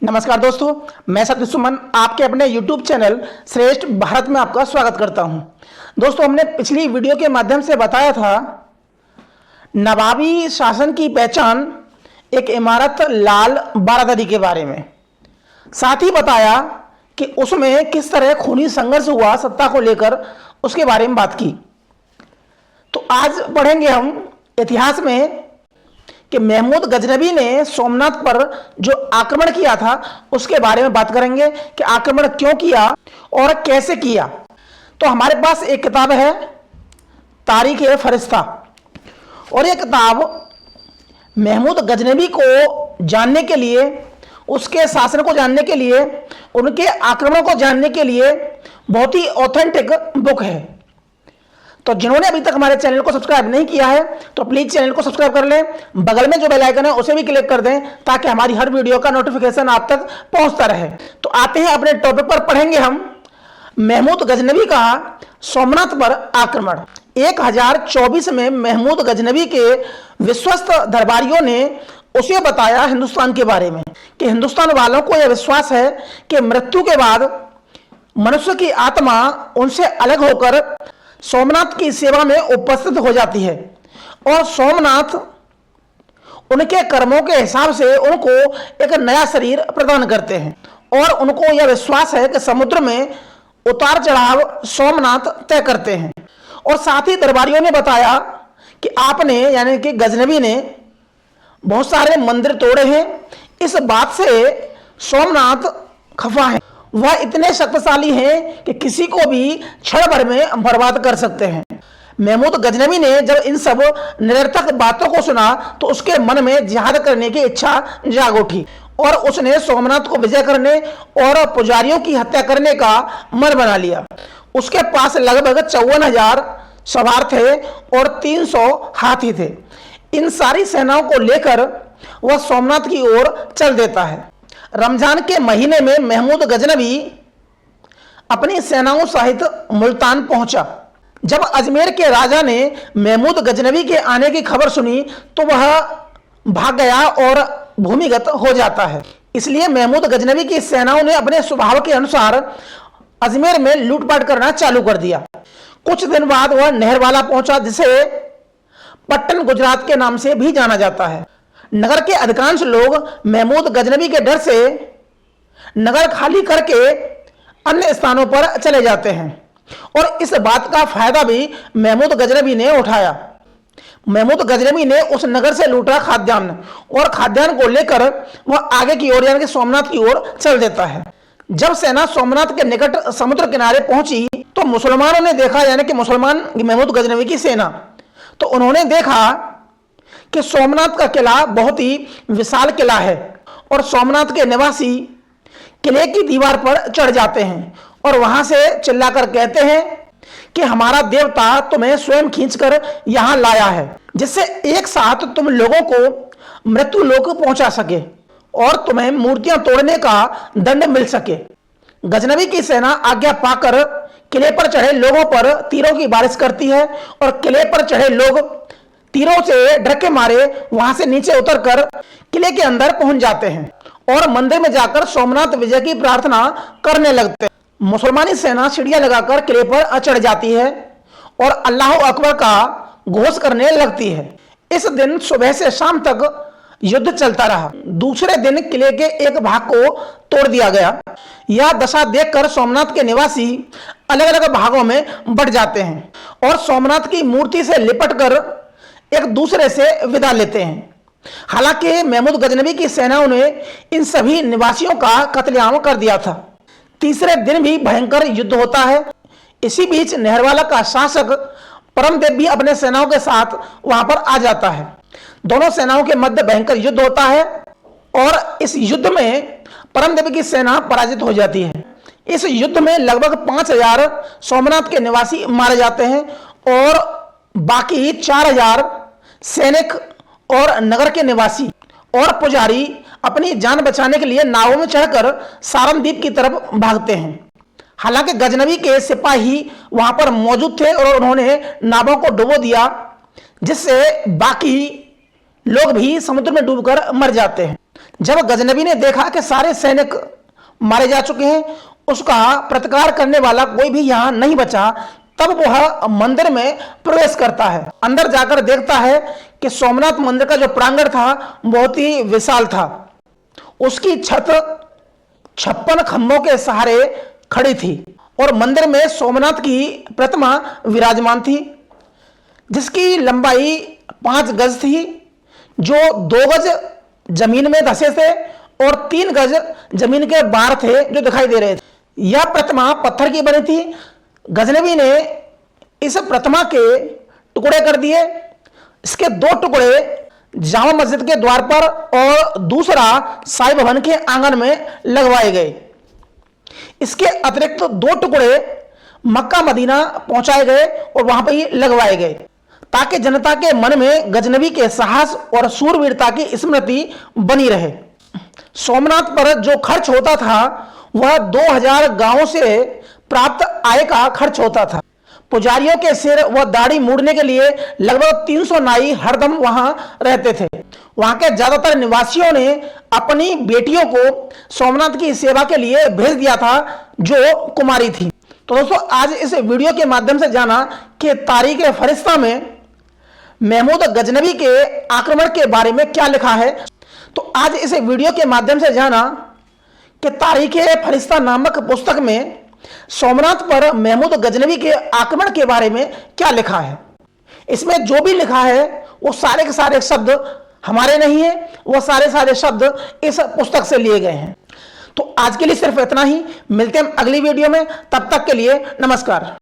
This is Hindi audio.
नमस्कार दोस्तों, मैं सतीश सुमन आपके अपने YouTube चैनल श्रेष्ठ भारत में आपका स्वागत करता हूं। दोस्तों, हमने पिछली वीडियो के माध्यम से बताया था नवाबी शासन की पहचान एक इमारत लाल बारादरी के बारे में। साथ ही बताया कि उसमें किस तरह खूनी संघर्ष हुआ सत्ता को लेकर, उसके बारे में बात की। तो आज पढ़ेंगे हम इतिहास में कि महमूद गजनबी ने सोमनाथ पर जो आक्रमण किया था उसके बारे में बात करेंगे कि आक्रमण क्यों किया और कैसे किया। तो हमारे पास एक किताब है तारीख-ए-फरिश्ता, और ये किताब महमूद गजनबी को जानने के लिए, उसके शासन को जानने के लिए, उनके आक्रमण को जानने के लिए बहुत ही ऑथेंटिक बुक है। तो जिन्होंने अभी तक हमारे चैनल को सब्सक्राइब नहीं किया है तो प्लीज चैनल को सब्सक्राइब कर लें, बगल में जो बेल आइकन है उसे भी क्लिक कर दें ताकि हमारी हर वीडियो का नोटिफिकेशन आप तक पहुंचता रहे। तो आते हैं अपने टॉपिक पर। पढ़ेंगे हम महमूद गजनबी का सोमनाथ पर आक्रमण। 1024 में महमूद गजनबी के विश्वस्त दरबारियों ने उसे बताया हिंदुस्तान के बारे में कि हिंदुस्तान वालों को यह विश्वास है कि मृत्यु के बाद मनुष्य की आत्मा उनसे अलग होकर सोमनाथ की सेवा में उपस्थित हो जाती है और सोमनाथ उनके कर्मों के हिसाब से उनको एक नया शरीर प्रदान करते हैं और उनको यह विश्वास है कि समुद्र में उतार चढ़ाव सोमनाथ तय करते हैं। और साथ ही दरबारियों ने बताया कि आपने यानी कि गजनबी ने बहुत सारे मंदिर तोड़े हैं, इस बात से सोमनाथ खफा है। वह इतने शक्तिशाली हैं कि किसी को भी क्षण भर में बर्बाद कर सकते हैं। महमूद गजनबी ने जब इन सब निरर्थक बातों को सुना तो उसके मन में जिहाद करने की इच्छा जाग उठी और उसने सोमनाथ को विजय करने और पुजारियों की हत्या करने का मन बना लिया। उसके पास लगभग 54,000 सवार थे और 300 हाथी थे। इन सारी सेनाओं को लेकर वह सोमनाथ की ओर चल देता है। रमजान के महीने में महमूद गजनबी अपनी सेनाओं सहित मुल्तान पहुंचा। जब अजमेर के राजा ने महमूद गजनबी के आने की खबर सुनी तो वह भाग गया और भूमिगत हो जाता है। इसलिए महमूद गजनबी की सेनाओं ने अपने स्वभाव के अनुसार अजमेर में लूटपाट करना चालू कर दिया। कुछ दिन बाद वह नहरवाला पहुंचा, जिसे पट्टन गुजरात के नाम से भी जाना जाता है। नगर के अधिकांश लोग महमूद गजनबी के डर से नगर खाली करके अन्य स्थानों पर चले जाते हैं और इस बात का फायदा भी महमूद गजनबी ने उठाया। महमूद गजनबी ने उस नगर से लूटा खाद्यान्न और खाद्यान्न को लेकर वह आगे की ओर यानी कि सोमनाथ की ओर चल देता है। जब सेना सोमनाथ के निकट समुद्र किनारे पहुंची तो मुसलमानों ने देखा, यानी कि मुसलमान महमूद गजनबी की सेना, तो उन्होंने देखा कि सोमनाथ का किला बहुत ही विशाल किला है और सोमनाथ के निवासी किले की दीवार पर चढ़ जाते हैं और वहां से चिल्लाकर कहते हैं कि हमारा देवता तुम्हें स्वयं खींचकर यहां लाया है, जिससे एक साथ तुम लोगों को मृत्यु लोक पहुंचा सके और तुम्हें मूर्तियां तोड़ने का दंड मिल सके। गजनबी की सेना आज्ञा पाकर किले पर चढ़े लोगों पर तीरों की बारिश करती है और किले पर चढ़े लोग तीरों से डर के मारे वहां से नीचे उतरकर किले के अंदर पहुंच जाते हैं और मंदिर में जाकर सोमनाथ विजय की प्रार्थना करने लगते हैं। मुसलमानी सेना सीढ़ियां लगाकर किले पर चढ़ जाती है और अल्लाह अकबर का घोष करने लगती है। इस दिन सुबह से शाम तक युद्ध चलता रहा। दूसरे दिन किले के एक भाग को तोड़ दिया गया। यह दशा देखकर सोमनाथ के निवासी अलग अलग भागों में बंट जाते हैं और सोमनाथ की मूर्ति से लिपटकर एक दूसरे से विदा लेते हैं। हालांकि महमूद गजनबी की सेनाओं ने इन सभी निवासियों का कत्लेआम कर दिया था। तीसरे दिन भी भयंकर युद्ध होता है। इसी बीच नहरवाला का शासक परमदेव भी अपने सेनाओं के साथ वहां पर आ जाता है। दोनों सेनाओं के मध्य भयंकर युद्ध होता है और इस युद्ध में परमदेव की सेना पराजित हो जाती है। इस युद्ध में लगभग 5,000 सोमनाथ के निवासी मारे जाते हैं और बाकी 4,000 सैनिक और नगर के निवासी और पुजारी अपनी जान बचाने के लिए नावों में चढ़कर सारनद्वीप की तरफ भागते हैं। हालांकि गजनबी के सिपाही वहां पर मौजूद थे और उन्होंने नावों को डुबो दिया, जिससे बाकी लोग भी समुद्र में डूबकर मर जाते हैं। जब गजनबी ने देखा कि सारे सैनिक मारे जा चुके हैं, उसका प्रतिकार करने वाला कोई भी यहां नहीं बचा, तब वह मंदिर में प्रवेश करता है। अंदर जाकर देखता है कि सोमनाथ मंदिर का जो प्रांगण था बहुत ही विशाल था। उसकी छत 56 खंभों के सहारे खड़ी थी और मंदिर में सोमनाथ की प्रतिमा विराजमान थी, जिसकी लंबाई 5 गज थी, जो 2 गज जमीन में धंसे थे और 3 गज जमीन के बाहर थे जो दिखाई दे रहे थे। यह प्रतिमा पत्थर की बनी थी। गजनबी ने इस प्रतिमा के टुकड़े कर दिए। इसके 2 टुकड़े जामा मस्जिद के द्वार पर और दूसरा साईं भवन के आंगन में लगवाए गए। इसके अतिरिक्त 2 टुकड़े मक्का मदीना पहुंचाए गए और वहां पर ही लगवाए गए, ताकि जनता के मन में गजनबी के साहस और सूरवीरता की स्मृति बनी रहे। सोमनाथ पर जो खर्च होता था वह 2000 गांवों से प्राप्त आय का खर्च होता था। पुजारियों के सिर व दाढ़ी मूड़ने के लिए लगभग 300 नाई हरदम वहां रहते थे। वहां के ज्यादातर निवासियों ने अपनी बेटियों को सोमनाथ की सेवा के लिए भेज दिया था, जो कुमारी थी। तो दोस्तों, आज इस वीडियो के माध्यम से जाना कि तारीख फरिश्ता में महमूद गजनबी के आक्रमण के बारे में क्या लिखा है। तो आज इस वीडियो के माध्यम से जाना कि तारीख फरिश्ता नामक पुस्तक में सोमनाथ पर महमूद गजनबी के आक्रमण के बारे में क्या लिखा है। इसमें जो भी लिखा है वो सारे के सारे शब्द हमारे नहीं है, वो सारे शब्द इस पुस्तक से लिए गए हैं। तो आज के लिए सिर्फ इतना ही। मिलते हैं अगली वीडियो में, तब तक के लिए नमस्कार।